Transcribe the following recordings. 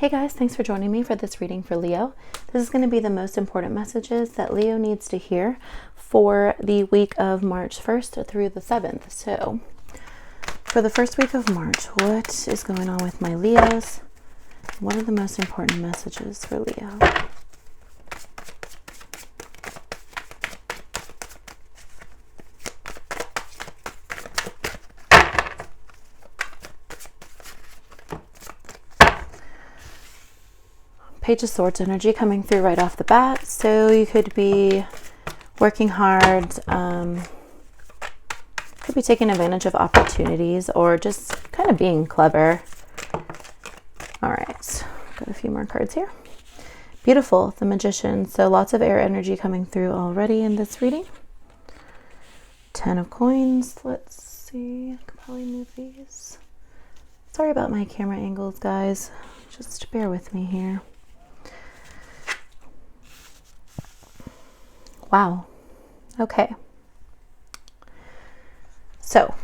Hey guys, thanks for joining me for this reading for Leo. This is going to be the most important messages that Leo needs to hear for the week of March 1st through the 7th. So, for the first week of March, what is going on with my Leos? What are the most important messages for Leo? Page of Swords energy coming through right off the bat. So you could be working hard, could be taking advantage of opportunities or just kind of being clever. All right, got a few more cards here. Beautiful, the Magician. So lots of air energy coming through already in this reading. 10 of coins. Let's see, I could probably move these. Sorry about my camera angles, guys. Just bear with me here. Wow. Okay. So,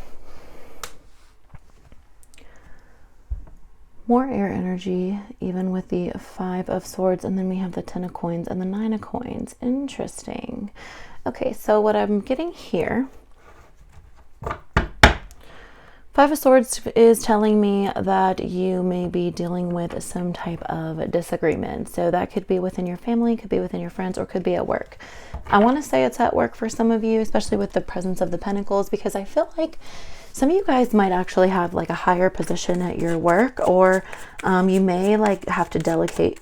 more air energy, even with the 5 of Swords, and then we have the 10 of coins and the 9 of coins. Interesting. Okay, so what I'm getting here, 5 of Swords is telling me that you may be dealing with some type of disagreement. So that could be within your family, could be within your friends, or could be at work. I want to say it's at work for some of you, especially with the presence of the Pentacles, because I feel like some of you guys might actually have like a higher position at your work, or you may like have to delegate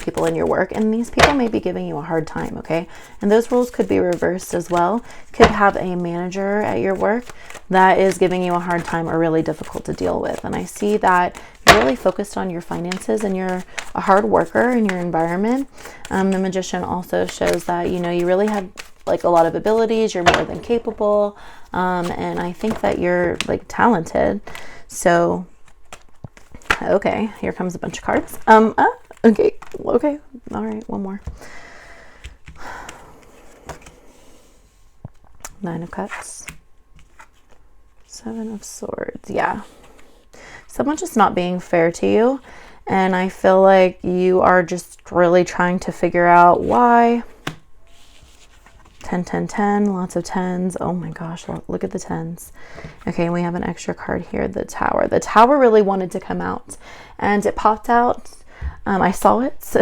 people in your work, and these people may be giving you a hard time, okay? And those roles could be reversed as well. Could have a manager at your work that is giving you a hard time or really difficult to deal with. And I see that you're really focused on your finances and you're a hard worker in your environment. The Magician also shows that, you know, you really have like a lot of abilities, you're more than capable, and I think that you're like talented. So okay, here comes a bunch of cards. Okay, all right, one more. 9 of Cups, 7 of Swords. Yeah, someone's just not being fair to you, and I feel like you are just really trying to figure out why. 10, 10, 10, lots of 10s. Oh my gosh, look at the 10s. Okay, and we have an extra card here, the Tower. The Tower really wanted to come out, and it popped out. I saw it,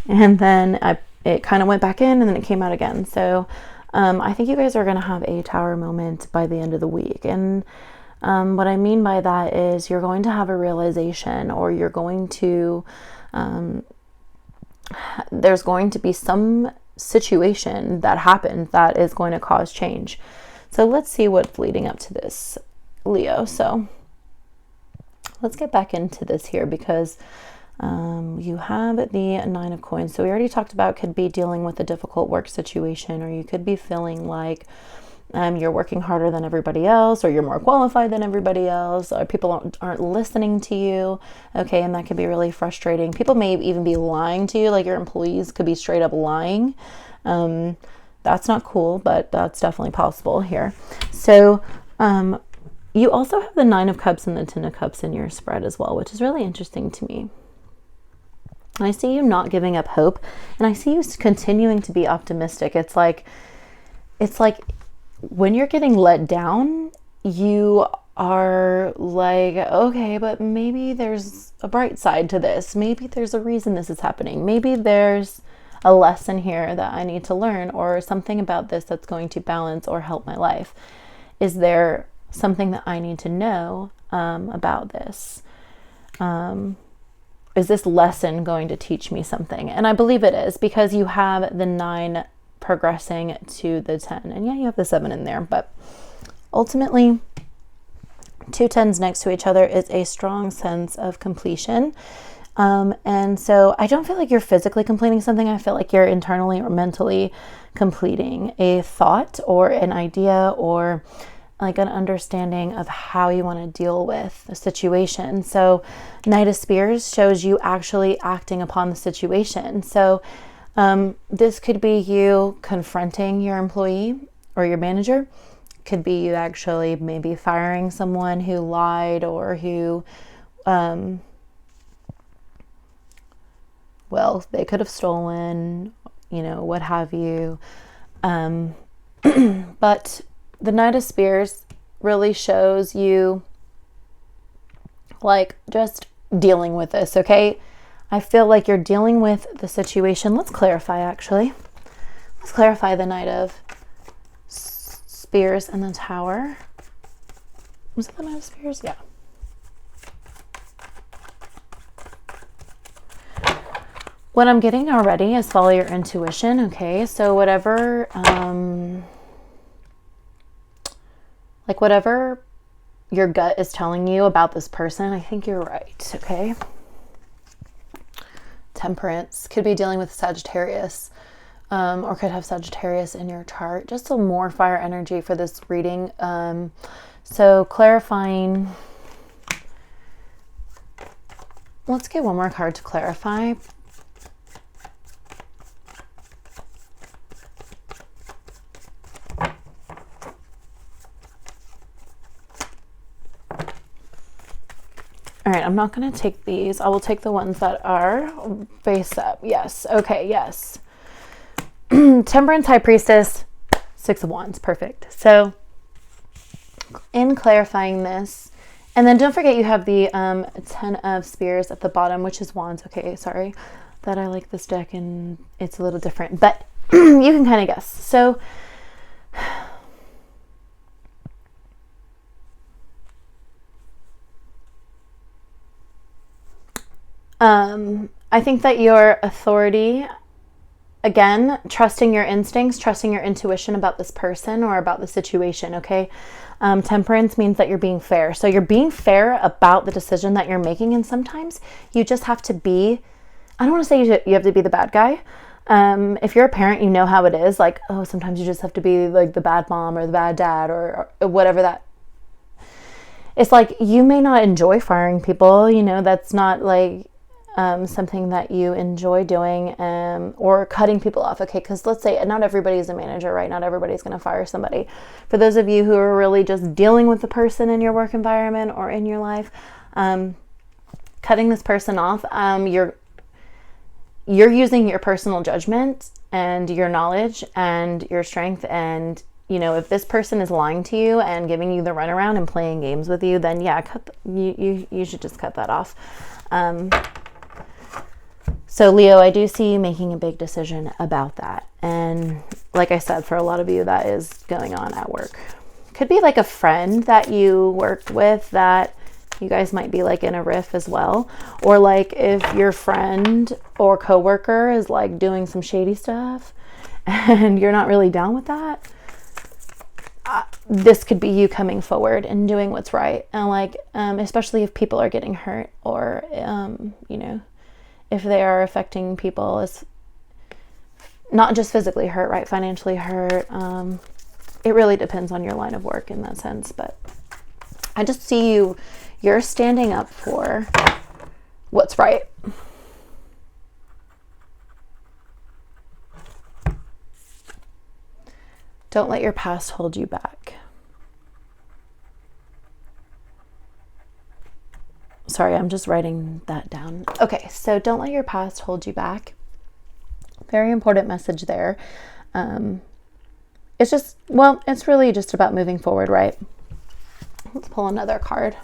and then it kind of went back in, and then it came out again. So I think you guys are going to have a Tower moment by the end of the week. And what I mean by that is you're going to have a realization, or you're going to, there's going to be some situation that happened that is going to cause change. So let's see what's leading up to this, Leo. So let's get back into this here, because you have the 9 of coins. So we already talked about could be dealing with a difficult work situation, or you could be feeling like you're working harder than everybody else, or you're more qualified than everybody else, or people aren't listening to you. Okay, and that can be really frustrating. People may even be lying to you, like your employees could be straight up lying. That's not cool, but that's definitely possible here. So you also have the 9 of Cups and the 10 of Cups in your spread as well, which is really interesting to me. I see you not giving up hope, and I see you continuing to be optimistic. It's like when you're getting let down, you are like, okay, but maybe there's a bright side to this. Maybe there's a reason this is happening. Maybe there's a lesson here that I need to learn, or something about this that's going to balance or help my life. Is there something that I need to know about this? Is this lesson going to teach me something? And I believe it is, because you have the 9 progressing to the 10, and yeah, you have the 7 in there, but ultimately 2 10s next to each other is a strong sense of completion. And so I don't feel like you're physically completing something. I feel like you're internally or mentally completing a thought or an idea, or like an understanding of how you want to deal with the situation. So Knight of Spears shows you actually acting upon the situation. So this could be you confronting your employee or your manager. Could be you actually maybe firing someone who lied, or who well, they could have stolen, what have you. But the Knight of Spears really shows you like just dealing with this, okay? I feel like you're dealing with the situation. Let's clarify, actually. Let's clarify the Knight of Spears and the Tower. Was it the Knight of Spears? Yeah. What I'm getting already is follow your intuition, okay? So whatever, whatever your gut is telling you about this person, I think you're right, okay? Temperance could be dealing with Sagittarius, or could have Sagittarius in your chart. Just some more fire energy for this reading. So clarifying, let's get one more card to clarify. All right, I'm not going to take these. I will take the ones that are face up. Yes. Okay, yes. Temperance, High Priestess, Six of Wands. Perfect. So in clarifying this, and then don't forget you have the 10 of Spears at the bottom, which is Wands. Okay, sorry that I like this deck and it's a little different, but you can kind of guess. So I think that your authority, again, trusting your instincts, trusting your intuition about this person or about the situation, okay? Temperance means that you're being fair. So you're being fair about the decision that you're making, and sometimes you just have to be, I don't want to say you have to be the bad guy. If you're a parent, you know how it is. Like, oh, sometimes you just have to be like the bad mom or the bad dad or whatever that. It's like you may not enjoy firing people, that's not like something that you enjoy doing, or cutting people off, okay? Because let's say not everybody's a manager, right? Not everybody's going to fire somebody. For those of you who are really just dealing with the person in your work environment or in your life, cutting this person off, you're using your personal judgment and your knowledge and your strength, and if this person is lying to you and giving you the runaround and playing games with you, then yeah, you should just cut that off. So Leo, I do see you making a big decision about that. And like I said, for a lot of you, that is going on at work. Could be like a friend that you worked with that you guys might be like in a riff as well. Or like if your friend or coworker is like doing some shady stuff and you're not really down with that. This could be you coming forward and doing what's right. And like, especially if people are getting hurt or, if they are affecting people as not just physically hurt, right? Financially hurt. It really depends on your line of work in that sense. But I just see you're standing up for what's right. Don't let your past hold you back. Sorry, I'm just writing that down. Okay, so don't let your past hold you back. Very important message there. It's really just about moving forward, right? Let's pull another card.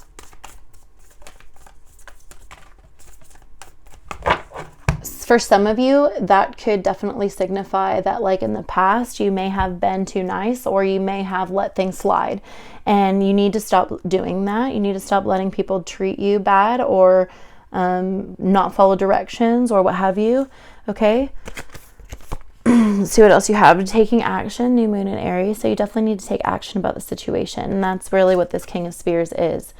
For some of you, that could definitely signify that like in the past, you may have been too nice or you may have let things slide. And you need to stop doing that. You need to stop letting people treat you bad or not follow directions or what have you. Okay. See what else you have. Taking action, new moon in Aries. So you definitely need to take action about the situation. And that's really what this King of Spears is.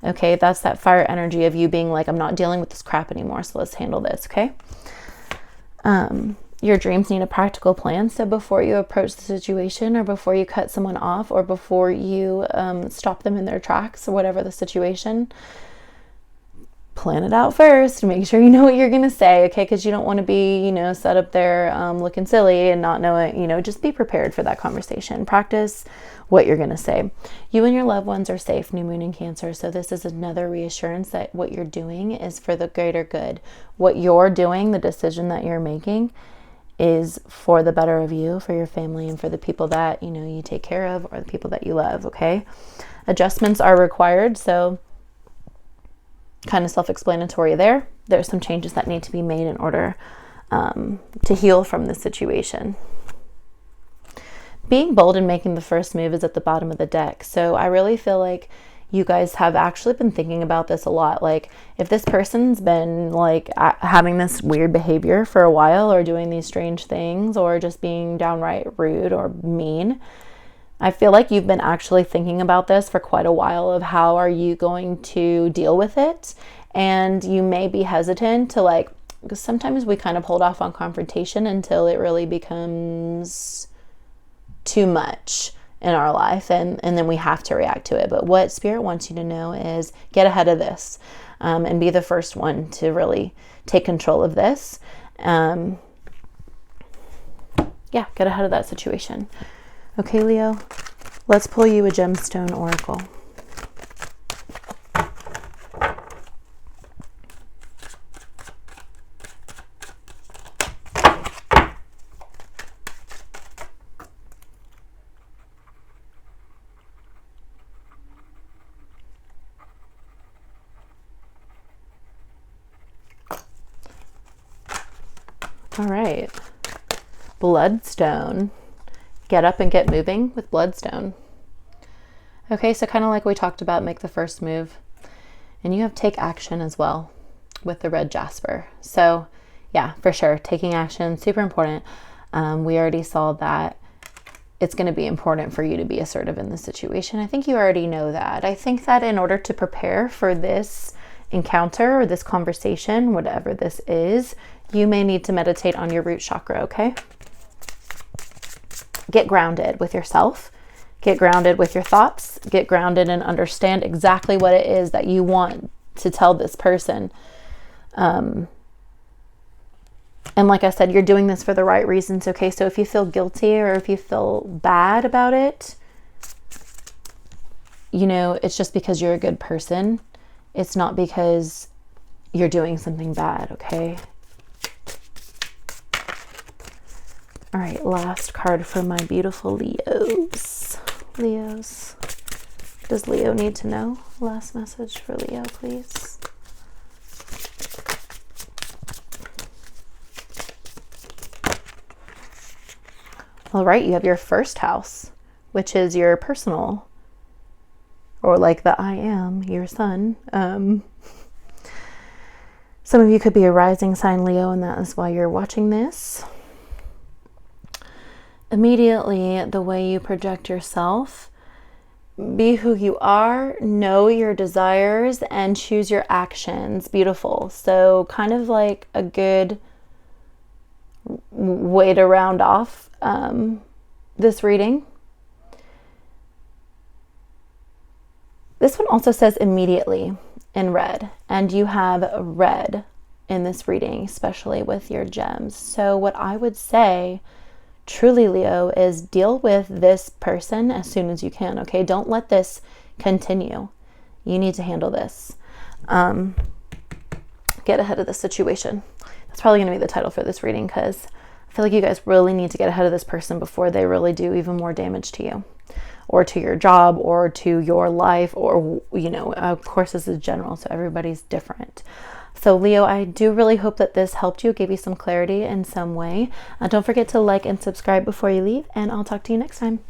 Okay. That's that fire energy of you being like, I'm not dealing with this crap anymore. So let's handle this. Okay. Your dreams need a practical plan. So before you approach the situation or before you cut someone off or before you stop them in their tracks or whatever the situation, plan it out first. Make sure you know what you're going to say, okay? Because you don't want to be, set up there looking silly and not know it. Just be prepared for that conversation. Practice what you're going to say. You and your loved ones are safe, new moon in Cancer. So this is another reassurance that what you're doing is for the greater good. What you're doing, the decision that you're making, is for the better of you, for your family, and for the people that, you take care of, or the people that you love, okay? Adjustments are required, so kind of self-explanatory there. There's some changes that need to be made in order to heal from this situation. Being bold and making the first move is at the bottom of the deck. So I really feel like you guys have actually been thinking about this a lot. Like, if this person's been like having this weird behavior for a while, or doing these strange things, or just being downright rude or mean, I feel like you've been actually thinking about this for quite a while, of how are you going to deal with it. And you may be hesitant to because sometimes we kind of hold off on confrontation until it really becomes too much in our life, and then we have to react to it. But what Spirit wants you to know is get ahead of this, and be the first one to really take control of this. Get ahead of that situation. Okay, Leo, let's pull you a gemstone oracle. All right, Bloodstone. Get up and get moving with Bloodstone. Okay, so kind of like we talked about, make the first move. And you have take action as well with the red jasper. So yeah, for sure, taking action, super important. We already saw that it's going to be important for you to be assertive in this situation. I think you already know that. I think that in order to prepare for this encounter or this conversation, whatever this is, you may need to meditate on your root chakra, okay? Get grounded with yourself. Get grounded with your thoughts. Get grounded and understand exactly what it is that you want to tell this person. And like I said, you're doing this for the right reasons, okay? So if you feel guilty or if you feel bad about it, it's just because you're a good person. It's not because you're doing something bad, okay? All right, last card for my beautiful Leos. Does Leo need to know? Last message for Leo, please. All right, you have your first house, which is your personal, or like the I am, your sun. Some of you could be a rising sign Leo, and that is why you're watching this. Immediately, the way you project yourself, be who you are, know your desires, and choose your actions. Beautiful. So kind of like a good way to round off this reading. This one also says immediately in red, and you have red in this reading, especially with your gems. So what I would say, truly, Leo, is deal with this person as soon as you can, okay? Don't let this continue. You need to handle this. Get ahead of the situation. That's probably going to be the title for this reading, because I feel like you guys really need to get ahead of this person before they really do even more damage to you, or to your job, or to your life, or, of course, this is general, so everybody's different. So Leo, I do really hope that this helped you, gave you some clarity in some way. Don't forget to like and subscribe before you leave, and I'll talk to you next time.